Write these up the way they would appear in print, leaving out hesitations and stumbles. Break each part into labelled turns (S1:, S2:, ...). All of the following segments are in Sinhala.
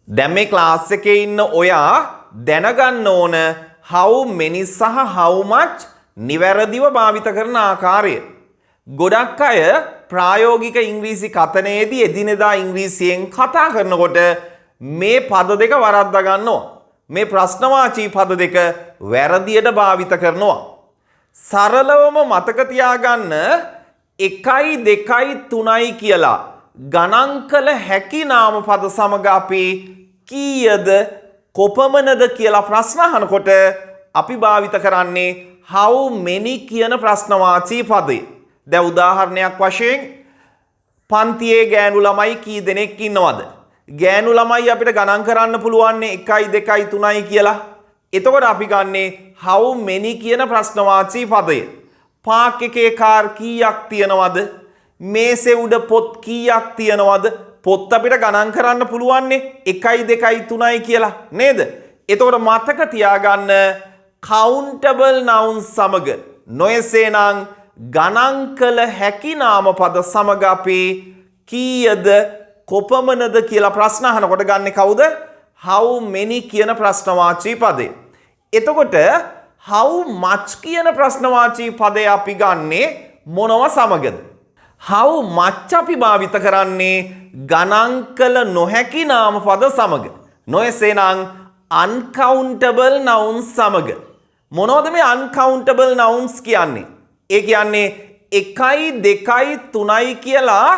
S1: දැන් මේ ක්ලාස් එකේ ඉන්න ඔයා දැනගන්න ඕන how many සහ how much නිවැරදිව භාවිත කරන ආකාරය. ගොඩක් අය ප්‍රායෝගික ඉංග්‍රීසි කතනයේදී එදිනෙදා ඉංග්‍රීසියෙන් කතා කරනකොට මේ පද දෙක වරද්දා ගන්නවා. මේ ප්‍රශ්නවාචී පද දෙක වැරදියට භාවිත කරනවා. සරලවම මතක තියාගන්න 1 2 3යි කියලා ගණන් කළ හැකි නාමපද සමග අපි කීයද කොපමණද කියලා ප්‍රශ්න අහනකොට අපි භාවිත කරන්නේ how many කියන ප්‍රශ්නවාචී පදේ. දැන් උදාහරණයක් වශයෙන් පන්තියේ ගෑනු ළමයි කී දෙනෙක් ඉන්නවද? ගෑනු ළමයි අපිට ගණන් කරන්න පුළුවන් 1 2 3යි කියලා. එතකොට අපි ගන්නේ how many කියන ප්‍රශ්නවාචී පදය. පාක් එකේ කාර් කීයක් තියනවද? මේසේ උඩ පොත් කීයක් තියනවද? පොත් අපිට ගණන් කරන්න පුළුවන් 1 2 3යි කියලා නේද? එතකොට මතක තියාගන්න countable nouns සමග නොයසේනම් ගණන් කළ හැකි නාමපද සමග අපි කීයද කොපමණද කියලා ප්‍රශ්න අහනකොට ගන්නේ කවුද? how many කියන ප්‍රශ්නවාචී පදේ. එතකොට how much කියන ප්‍රශ්නවාචී පදේ අපි ගන්නේ මොනව සමගද? how much අපි භාවිත කරන්නේ ගණන් කළ නොහැකි නාමපද සමග. නොයසේනම් uncountable nouns සමග. මොනවද මේ uncountable nouns කියන්නේ? ඒ කියන්නේ 1 2 3යි කියලා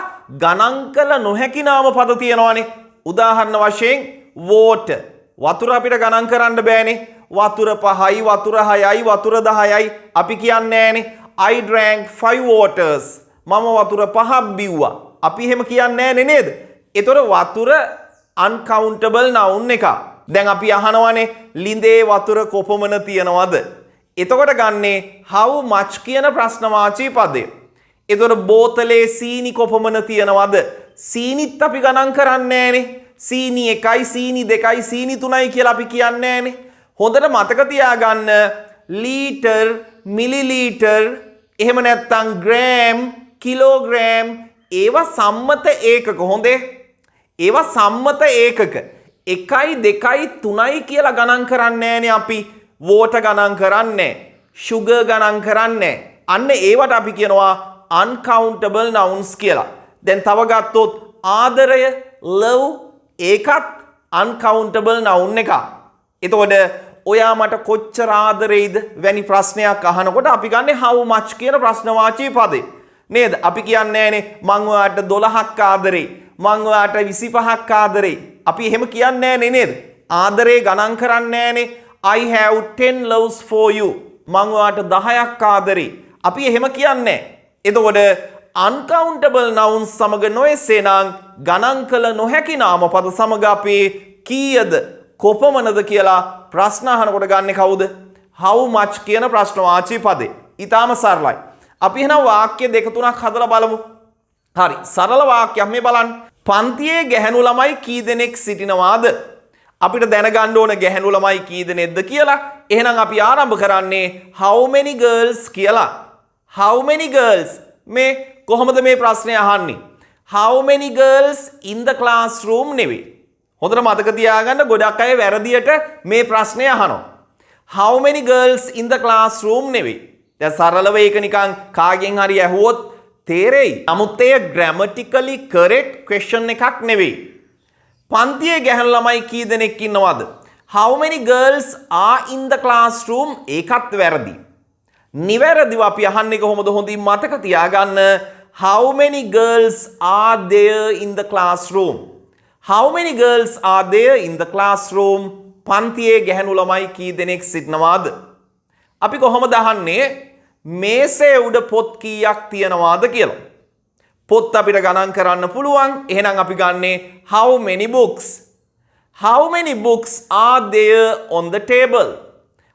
S1: ගණන් කළ නොහැකි නාමපද තියෙනවානේ. උදාහරණ වශයෙන් water. වතුර අපිට ගණන් කරන්න බෑනේ. වතුර 5යි, වතුර 6යි, වතුර 10යි අපි කියන්නේ නෑනේ. I drank 5 waters. මම වතුර 5ක් බිව්වා. අපි එහෙම කියන්නේ නෑනේ නේද? ඒතර වතුර uncountable noun එක. දැන් අපි අහනවානේ ලිඳේ වතුර කොපමණ තියනවද? එතකොට ගන්නේ how much කියන ප්‍රශ්නවාචී පදේ. එතකොට බෝතලේ සීනි කොපමණ තියනවද? සීනිත් අපි ගණන් කරන්නේ නෑනේ. සීනි 1යි, සීනි 2යි, සීනි 3යි කියලා අපි කියන්නේ නෑනේ. හොඳට මතක තියාගන්න ලීටර්, මිලිලීටර්, එහෙම නැත්නම් ග්‍රෑම්, කිලෝග්‍රෑම් ඒවා සම්මත ඒකක. හොඳේ. ඒවා සම්මත ඒකක. 1 2 3යි කියලා ගණන් කරන්නේ නෑනේ අපි. water ගණන් කරන්නේ, sugar ගණන් කරන්නේ. අන්න ඒවට අපි කියනවා uncountable nouns කියලා. දැන් තව ගත්තොත් ආදරය, love ඒකත් uncountable noun එකක්. එතකොට ඔයා මට කොච්චර ආදරෙයිද වැනි ප්‍රශ්නයක් අහනකොට අපි ගන්නේ how much කියන ප්‍රශ්නවාචී පදේ. නේද? අපි කියන්නේ නෑනේ මං ඔයාට 12ක් ආදරෙයි, මං ඔයාට 25ක් ආදරෙයි. අපි එහෙම කියන්නේ නෑනේ නේද? ආදරේ ගණන් කරන්නේ නෑනේ. I have 10 loves for you. මං ඔයාට 10ක් ආදරෙයි. අපි එහෙම කියන්නේ නෑ. එතකොට uncountable nouns සමග නොයසේනම් ගණන් කළ නොහැකි නාමපද සමග අපි කීයද කොපමණද කියලා ප්‍රශ්න අහනකොට ගන්නේ කවුද? how much කියන ප්‍රශ්නවාචී පදේ. ඊටාම සරලයි. අපි එහෙනම් වාක්‍ය දෙක තුනක් හදලා බලමු. හරි. සරල වාක්‍යයක් මේ බලන්න. පන්තියේ ගැහැණු ළමයි කී දෙනෙක් සිටිනවාද? අපිට දැනගන්න ඕන ගැහැණු ළමයි කී දෙනෙක්ද කියලා. එහෙනම් අපි ආරම්භ කරන්නේ how many girls කියලා. how many girls මේ කොහොමද මේ ප්‍රශ්නේ අහන්නේ? how many girls in the classroom නෙවෙයි. හොඳට මතක තියාගන්න ගොඩක් අය වැරදියට මේ ප්‍රශ්නේ අහනවා. how many girls in the classroom නෙවෙයි. දැන් සරලව ඒක නිකන් කාගෙන් හරි ඇහුවොත් තේරෙයි. නමුත් ඒ grammatically correct question එකක් නෙවෙයි. පන්තියේ ගැහැණු ළමයි කී දෙනෙක් ඉන්නවද? how many girls are in the classroom ඒකත් වැරදි. නිවැරදිව අපි අහන්නේ කොහොමද? හොඳින් මතක තියාගන්න how many girls are there in the classroom? how many girls are there in the classroom? පන්තියේ ගැහැණු ළමයි කී දෙනෙක් සිටිනවාද? අපි කොහොමද අහන්නේ මේසේ උඩ පොත් කීයක් තියනවාද කියලා? පොත් අපිට ගණන් කරන්න පුළුවන්. එහෙනම් අපි ගන්නේ how many books? how many books are there on the table?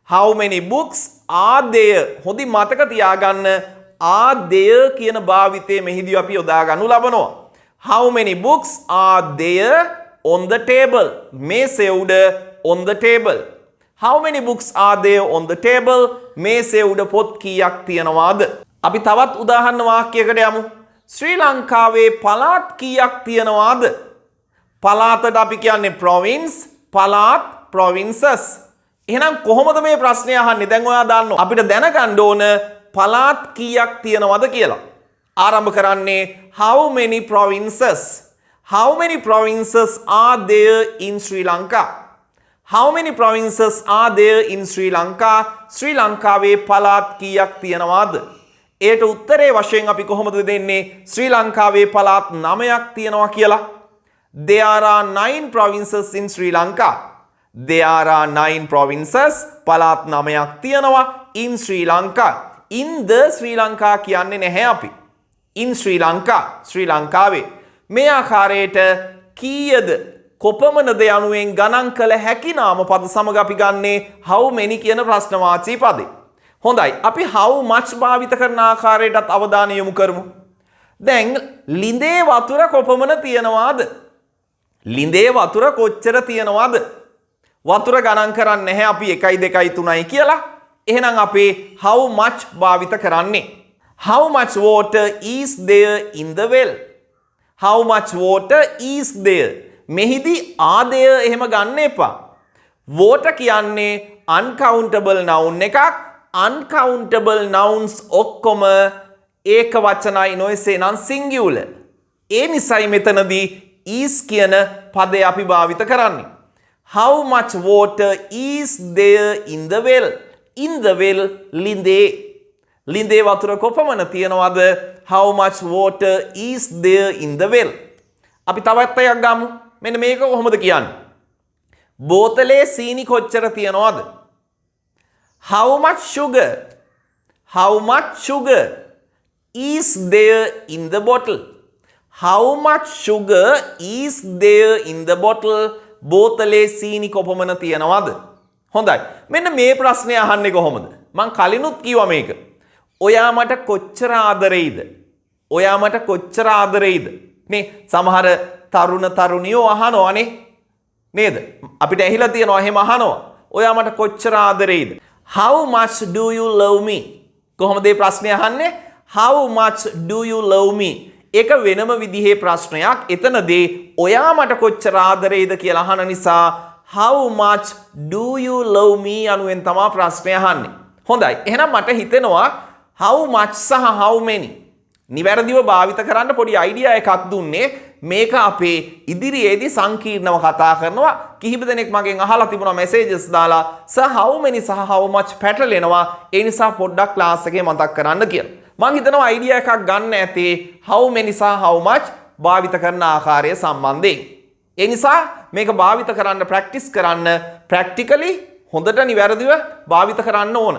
S1: how many books are there? හොඳින් මතක තියාගන්න are there කියන භාවිතය මෙහිදී අපි යොදා ගන්නු ලබනවා. how many books are there on the table? මේසේ උඩ on the table. how many books are there on the table? මේසේ උඩ පොත් කීයක් තියනවාද? අපි තවත් උදාහරණ වාක්‍යයකට යමු. ශ්‍රී ලංකාවේ පළාත් කීයක් තියනවාද? පළාතට අපි කියන්නේ province, පළාත්, provinces. එහෙනම් කොහොමද මේ ප්‍රශ්නේ අහන්නේ? දැන් ඔයා දන්නවා. අපිට දැනගන්න ඕන පළාත් කීයක් තියෙනවද කියලා. ආරම්භ කරන්නේ how many provinces? How many provinces are there in Sri Lanka? How many provinces are there in Sri Lanka? ශ්‍රී ලංකාවේ පළාත් කීයක් තියෙනවද? ඒට උත්තරේ වශයෙන් අපි කොහොමද දෙන්නේ? ශ්‍රී ලංකාවේ පළාත් 9ක් තියෙනවා කියලා. There are 9 provinces in Sri Lanka. There are 9 provinces. පළාත් 9ක් තියෙනවා in Sri Lanka. In the Sri Lanka කියන්නේ නැහැ අපි. In Sri Lanka, ශ්‍රී ලංකාවේ. මේ ආකාරයට කීයද කොපමණද යනුවෙන් ගණන් කළ හැකි නාම පද සමග අපි ගන්නේ how many කියන ප්‍රශ්න වාචී පදේ. හොඳයි. අපි how much භාවිත කරන ආකාරයටත් අවධානය යොමු කරමු. දැන් ලිඳේ වතුර කොපමණ තියෙනවද? ලිඳේ වතුර කොච්චර තියෙනවද? වතුර ගණන් කරන්නේ නැහැ අපි 1 2 3යි කියලා. එහෙනම් අපි how much භාවිත කරන්නේ. How much water is there in the well? How much water is there? මෙහිදී are there එහෙම ගන්න එපා. water කියන්නේ uncountable noun එකක්. uncountable nouns ඔක්කොම ඒක වචනයි නොයසේ නම් singular. ඒ නිසයි මෙතනදී is කියන පදය අපි භාවිත කරන්නේ. How much water is there in the well? In the well ලිඳේ. ලිඳේ වතුර කොපමණ තියෙනවද? How much water is there in the well? අපි තවත් එකක් ගමු. මෙන්න මේක කොහොමද කියන්නේ? බෝතලේ සීනි කොච්චර තියෙනවද? How much sugar? How much sugar is there in the bottle? How much sugar is there in the bottle? බෝතලේ සීනි කොපමණ තියෙනවද? හොඳයි. මෙන්න මේ ප්‍රශ්නේ අහන්නේ කොහොමද? මං කලිනුත් කිව්වා මේක. ඔයා මට කොච්චර ආදරෙයිද? ඔයා මට කොච්චර ආදරෙයිද? නේ සමහර තරුණ තරුණියෝ අහනවානේ නේද? අපිට ඇහිලා තියෙනවා එහෙම අහනවා. ඔයා මට කොච්චර ආදරෙයිද? How much do you love me? කොහොමද මේ ප්‍රශ්නේ අහන්නේ? How much do you love me? ඒක වෙනම විදිහේ ප්‍රශ්නයක්. එතනදී ඔයා මට කොච්චර ආදරෙයිද කියලා අහන නිසා how much do you love me යනුවෙන් තමයි ප්‍රශ්නේ අහන්නේ. හොඳයි. එහෙනම් මට හිතෙනවා how much සහ how many නිවැරදිව භාවිත කරන්න පොඩි අයිඩියා එකක් දුන්නේ. මේක අපේ ඉදිරියේදී සංකීර්ණව කතා කරනවා. කිහිප දෙනෙක් මගෙන් අහලා තිබුණා මැසේජස් දාලා සර් how many සහ how much පැටලෙනවා. ඒ නිසා පොඩ්ඩක් ක්ලාස් එකේ මතක් කරන්න කියලා. මම හිතනවා අයිඩියා එකක් ගන්න ඇති how many සහ how much භාවිත කරන ආකාරය සම්බන්ධයෙන්. ඒ නිසා මේක භාවිත කරන්න ප්‍රැක්ටිස් කරන්න ප්‍රැක්ටිකලි හොඳට නිවැරදිව භාවිත කරන්න ඕන.